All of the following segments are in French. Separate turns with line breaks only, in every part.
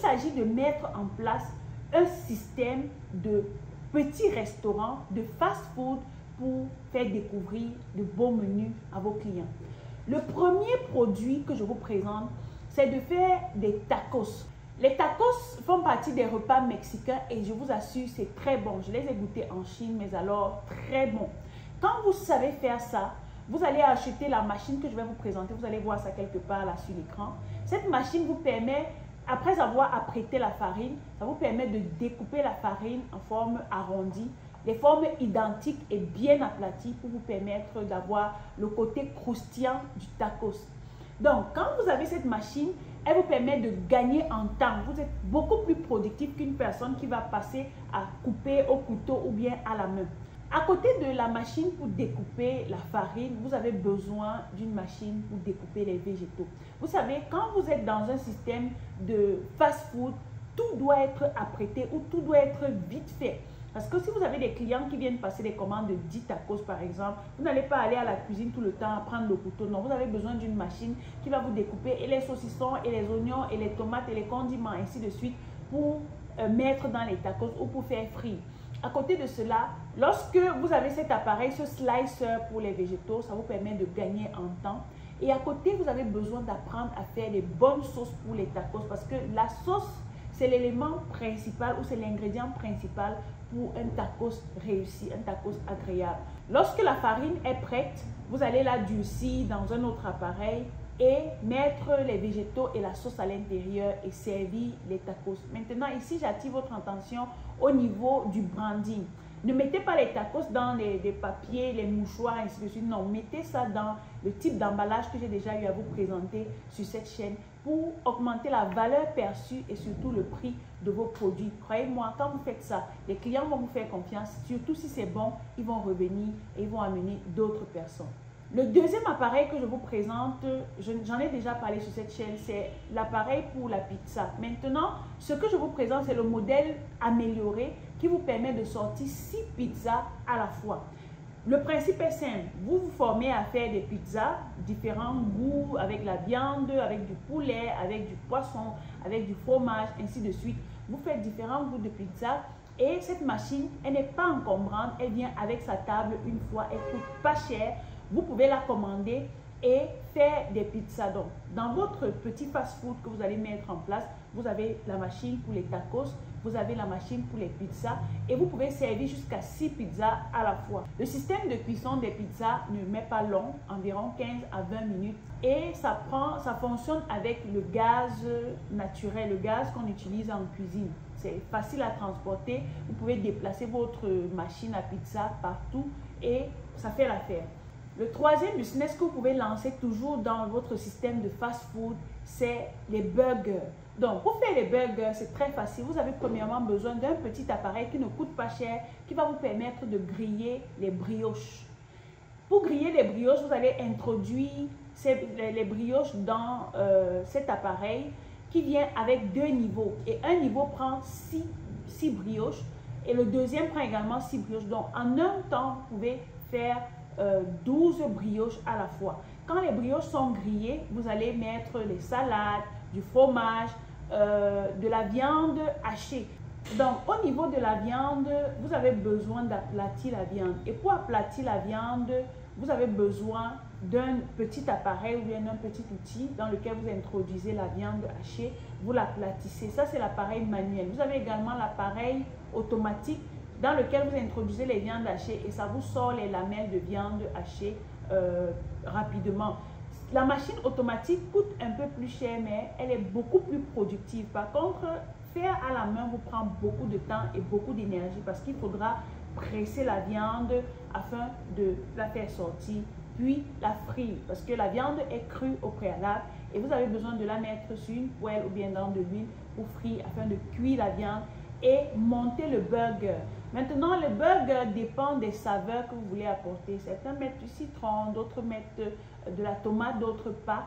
s'agit de mettre en place un système de petits restaurants, de fast-food pour faire découvrir de beaux menus à vos clients. Le premier produit que je vous présente, c'est de faire des tacos. Les tacos font partie des repas mexicains et je vous assure, c'est très bon. Je les ai goûtés en Chine, mais alors très bon. Quand vous savez faire ça, vous allez acheter la machine que je vais vous présenter. Vous allez voir ça quelque part là sur l'écran. Cette machine vous permet, après avoir apprêté la farine, ça vous permet de découper la farine en forme arrondie, des formes identiques et bien aplaties pour vous permettre d'avoir le côté croustillant du tacos. Donc, quand vous avez cette machine, elle vous permet de gagner en temps. Vous êtes beaucoup plus productif qu'une personne qui va passer à couper au couteau ou bien à la main. À côté de la machine pour découper la farine, vous avez besoin d'une machine pour découper les végétaux. Vous savez, quand vous êtes dans un système de fast-food, tout doit être apprêté ou tout doit être vite fait. Parce que si vous avez des clients qui viennent passer des commandes de 10 tacos par exemple, vous n'allez pas aller à la cuisine tout le temps à prendre le couteau. Non, vous avez besoin d'une machine qui va vous découper et les saucissons et les oignons et les tomates et les condiments ainsi de suite pour mettre dans les tacos ou pour faire frire. À côté de cela, lorsque vous avez cet appareil, ce slicer pour les végétaux, ça vous permet de gagner en temps. Et à côté, vous avez besoin d'apprendre à faire des bonnes sauces pour les tacos parce que la sauce, c'est l'élément principal ou c'est l'ingrédient principal pour un tacos réussi, un tacos agréable. Lorsque la farine est prête, vous allez la durcir dans un autre appareil et mettre les végétaux et la sauce à l'intérieur et servir les tacos. Maintenant, ici, j'attire votre attention au niveau du branding. Ne mettez pas les tacos dans les papiers, les mouchoirs, ainsi de suite. Non, mettez ça dans le type d'emballage que j'ai déjà eu à vous présenter sur cette chaîne pour augmenter la valeur perçue et surtout le prix de vos produits. Croyez-moi, quand vous faites ça, les clients vont vous faire confiance. Surtout si c'est bon, ils vont revenir et ils vont amener d'autres personnes. Le deuxième appareil que je vous présente, j'en ai déjà parlé sur cette chaîne, c'est l'appareil pour la pizza. Maintenant, ce que je vous présente, c'est le modèle amélioré qui vous permet de sortir 6 pizzas à la fois. Le principe est simple, vous vous formez à faire des pizzas, différents goûts, avec la viande, avec du poulet, avec du poisson, avec du fromage, ainsi de suite. Vous faites différents goûts de pizza et cette machine, elle n'est pas encombrante, elle vient avec sa table une fois, elle coûte pas cher. Vous pouvez la commander et faire des pizzas. Donc, dans votre petit fast-food que vous allez mettre en place, vous avez la machine pour les tacos, vous avez la machine pour les pizzas et vous pouvez servir jusqu'à 6 pizzas à la fois. Le système de cuisson des pizzas ne met pas long, environ 15 à 20 minutes et ça fonctionne avec le gaz naturel, le gaz qu'on utilise en cuisine. C'est facile à transporter, vous pouvez déplacer votre machine à pizza partout et ça fait l'affaire. Le troisième business que vous pouvez lancer toujours dans votre système de fast-food, c'est les burgers. Donc, pour faire les burgers, c'est très facile. Vous avez premièrement besoin d'un petit appareil qui ne coûte pas cher, qui va vous permettre de griller les brioches. Pour griller les brioches, vous allez introduire les brioches dans cet appareil qui vient avec 2 niveaux. Et un niveau prend 6 brioches et le deuxième prend également 6 brioches. Donc, en un temps, vous pouvez faire 12 brioches à la fois. Quand les brioches sont grillées, vous allez mettre les salades, du fromage, de la viande hachée. Donc, au niveau de la viande, vous avez besoin d'aplatir la viande. Et pour aplatir la viande, vous avez besoin d'un petit appareil ou bien d'un petit outil dans lequel vous introduisez la viande hachée. Vous l'aplatissez. Ça, c'est l'appareil manuel. Vous avez également l'appareil automatique dans lequel vous introduisez les viandes hachées et ça vous sort les lamelles de viande hachée rapidement. La machine automatique coûte un peu plus cher, mais elle est beaucoup plus productive. Par contre, faire à la main vous prend beaucoup de temps et beaucoup d'énergie parce qu'il faudra presser la viande afin de la faire sortir, puis la frire parce que la viande est crue au préalable et vous avez besoin de la mettre sur une poêle ou bien dans de l'huile pour frire afin de cuire la viande et monter le burger. Maintenant, le burger dépend des saveurs que vous voulez apporter. Certains mettent du citron, d'autres mettent de la tomate, d'autres pas.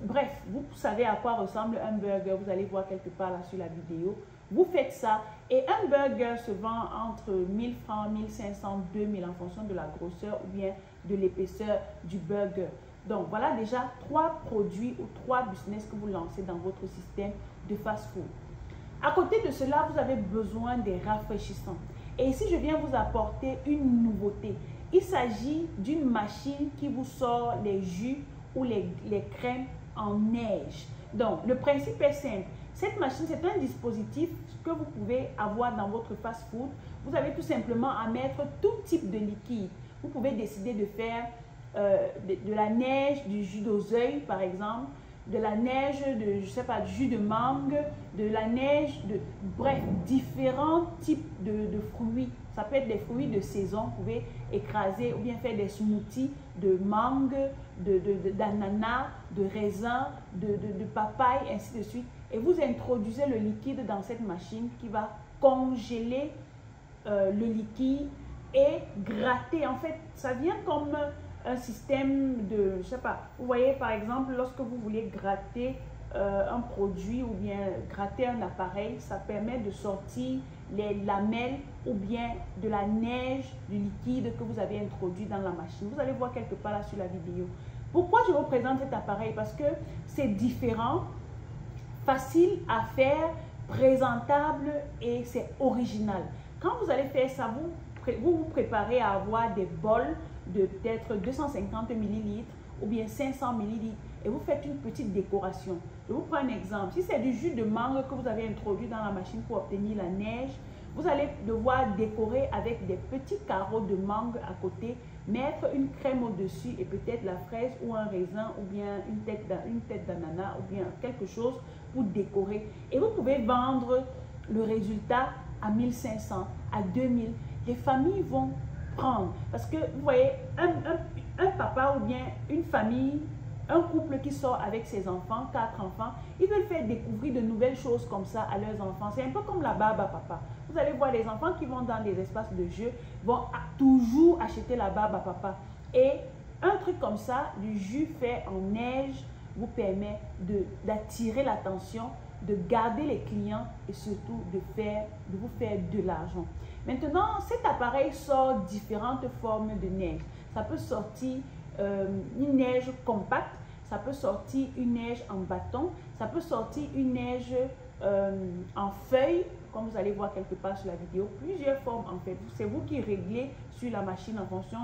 Bref, vous savez à quoi ressemble un burger. Vous allez voir quelque part là sur la vidéo. Vous faites ça et un burger se vend entre 1000 francs, 1500, 2000 en fonction de la grosseur ou bien de l'épaisseur du burger. Donc, voilà déjà 3 produits ou 3 business que vous lancez dans votre système de fast-food. À côté de cela, vous avez besoin des rafraîchissants. Et ici, je viens vous apporter une nouveauté. Il s'agit d'une machine qui vous sort les jus ou les crèmes en neige. Donc, le principe est simple. Cette machine, c'est un dispositif que vous pouvez avoir dans votre fast-food. Vous avez tout simplement à mettre tout type de liquide. Vous pouvez décider de faire de la neige, du jus d'oseille par exemple, de la neige de, je sais pas, du jus de mangue, de la neige, bref, différents types de fruits. Ça peut être des fruits de saison, vous pouvez écraser ou bien faire des smoothies de mangue, d'ananas, de raisin, de papaye, ainsi de suite. Et vous introduisez le liquide dans cette machine qui va congeler le liquide et gratter. En fait, ça vient comme un système de, je sais pas, vous voyez par exemple, lorsque vous voulez gratter un produit ou bien gratter un appareil, ça permet de sortir les lamelles ou bien de la neige, du liquide que vous avez introduit dans la machine. Vous allez voir quelque part là sur la vidéo. Pourquoi je vous présente cet appareil? Parce que c'est différent, facile à faire, présentable et c'est original. Quand vous allez faire ça, vous préparez à avoir des bols de peut-être 250 ml ou bien 500 ml et vous faites une petite décoration. Je vous prends un exemple. Si c'est du jus de mangue que vous avez introduit dans la machine pour obtenir la neige, vous allez devoir décorer avec des petits carreaux de mangue à côté, mettre une crème au-dessus et peut-être la fraise ou un raisin ou bien une tête d'ananas ou bien quelque chose pour décorer. Et vous pouvez vendre le résultat à 1500, à 2000. Les familles vont prendre. Parce que vous voyez, un papa ou bien une famille, un couple qui sort avec ses enfants, 4 enfants, ils veulent faire découvrir de nouvelles choses comme ça à leurs enfants. C'est un peu comme la barbe à papa. Vous allez voir les enfants qui vont dans des espaces de jeu vont toujours acheter la barbe à papa. Et un truc comme ça, du jus fait en neige, vous permet d'attirer l'attention, de garder les clients et surtout de vous faire de l'argent. Maintenant, cet appareil sort différentes formes de neige. Ça peut sortir une neige compacte, ça peut sortir une neige en bâton, ça peut sortir une neige en feuille, comme vous allez voir quelque part sur la vidéo. Plusieurs formes en fait. C'est vous qui réglez sur la machine en fonction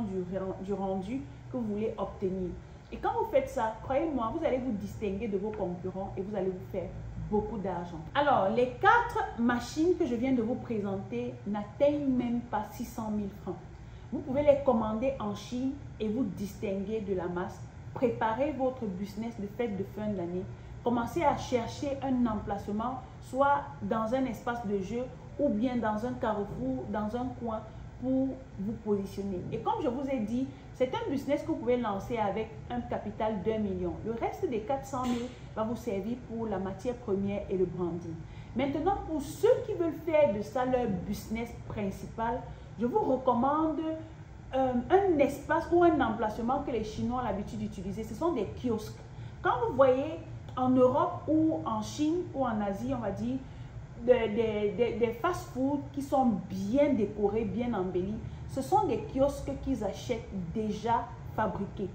du rendu que vous voulez obtenir. Et quand vous faites ça, croyez-moi, vous allez vous distinguer de vos concurrents et vous allez vous faire beaucoup d'argent. Alors, les 4 machines que je viens de vous présenter n'atteignent même pas 600 000 francs. Vous pouvez les commander en Chine et vous distinguer de la masse. Préparez votre business de fête de fin d'année. Commencez à chercher un emplacement, soit dans un espace de jeu ou bien dans un carrefour, dans un coin pour vous positionner. Et comme je vous ai dit, c'est un business que vous pouvez lancer avec un capital d'1 million. Le reste des 400 000 va vous servir pour la matière première et le branding. Maintenant, pour ceux qui veulent faire de ça leur business principal, je vous recommande un espace ou un emplacement que les Chinois ont l'habitude d'utiliser. Ce sont des kiosques. Quand vous voyez en Europe ou en Chine ou en Asie, on va dire, des fast-food qui sont bien décorés, bien embellis, ce sont des kiosques qu'ils achètent déjà fabriqués.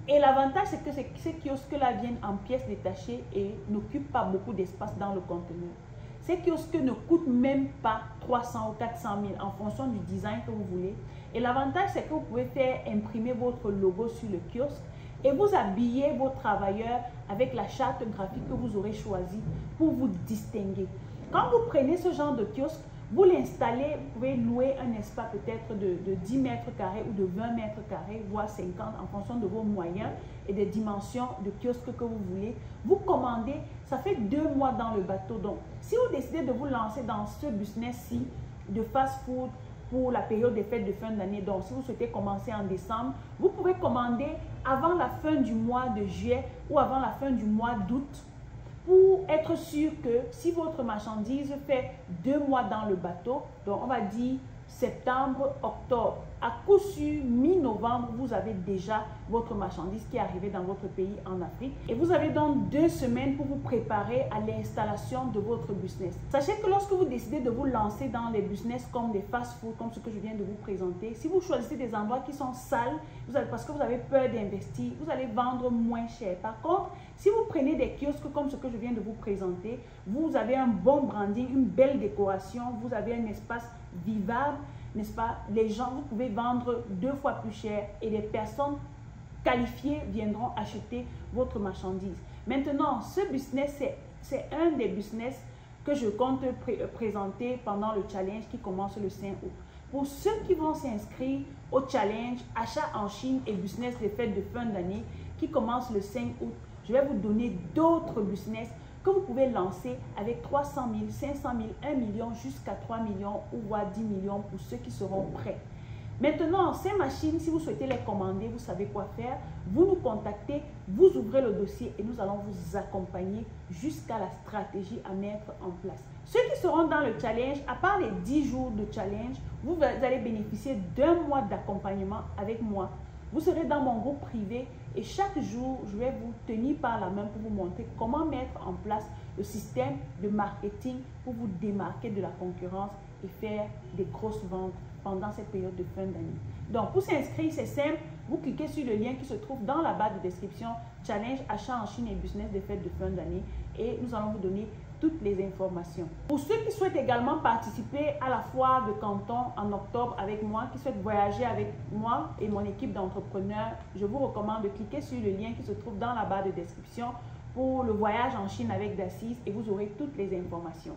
Et l'avantage, c'est que ces kiosques-là viennent en pièces détachées et n'occupent pas beaucoup d'espace dans le conteneur. Ces kiosques ne coûtent même pas 300 ou 400 000 en fonction du design que vous voulez. Et l'avantage, c'est que vous pouvez faire imprimer votre logo sur le kiosque et vous habillez vos travailleurs avec la charte graphique que vous aurez choisie pour vous distinguer. Quand vous prenez ce genre de kiosque, vous l'installez, vous pouvez louer un espace peut-être de 10 mètres carrés ou de 20 mètres carrés, voire 50 en fonction de vos moyens et des dimensions de kiosque que vous voulez. Vous commandez, ça fait 2 mois dans le bateau. Donc, si vous décidez de vous lancer dans ce business-ci de fast-food pour la période des fêtes de fin d'année, donc si vous souhaitez commencer en décembre, vous pouvez commander avant la fin du mois de juillet ou avant la fin du mois d'août, pour être sûr que si votre marchandise fait 2 mois dans le bateau, donc on va dire septembre, octobre, à coup sûr, mi-novembre, vous avez déjà votre marchandise qui est arrivée dans votre pays en Afrique. Et vous avez donc 2 semaines pour vous préparer à l'installation de votre business. Sachez que lorsque vous décidez de vous lancer dans les business comme des fast-food, comme ce que je viens de vous présenter, si vous choisissez des endroits qui sont sales, parce que vous avez peur d'investir, vous allez vendre moins cher. Par contre, si vous prenez des kiosques comme ce que je viens de vous présenter, vous avez un bon branding, une belle décoration, vous avez un espace vivable, n'est-ce pas? Les gens, vous pouvez vendre 2 fois plus cher et les personnes qualifiées viendront acheter votre marchandise. Maintenant, ce business, c'est un des business que je compte présenter pendant le challenge qui commence le 5 août. Pour ceux qui vont s'inscrire au challenge Achat en Chine et business des fêtes de fin d'année qui commence le 5 août, je vais vous donner d'autres business que vous pouvez lancer avec 300 000, 500 000, 1 million jusqu'à 3 millions ou voire 10 millions pour ceux qui seront prêts. Maintenant, ces machines, si vous souhaitez les commander, vous savez quoi faire. Vous nous contactez, vous ouvrez le dossier et nous allons vous accompagner jusqu'à la stratégie à mettre en place. Ceux qui seront dans le challenge, à part les 10 jours de challenge, vous allez bénéficier d'1 mois d'accompagnement avec moi. Vous serez dans mon groupe privé et chaque jour, je vais vous tenir par la main pour vous montrer comment mettre en place le système de marketing pour vous démarquer de la concurrence et faire des grosses ventes pendant cette période de fin d'année. Donc, pour s'inscrire, c'est simple. Vous cliquez sur le lien qui se trouve dans la barre de description, Challenge Achat en Chine et Business des fêtes de fin d'année et nous allons vous donner toutes les informations. Pour ceux qui souhaitent également participer à la foire de Canton en octobre avec moi, qui souhaitent voyager avec moi et mon équipe d'entrepreneurs, je vous recommande de cliquer sur le lien qui se trouve dans la barre de description pour le voyage en Chine avec Dassis et vous aurez toutes les informations.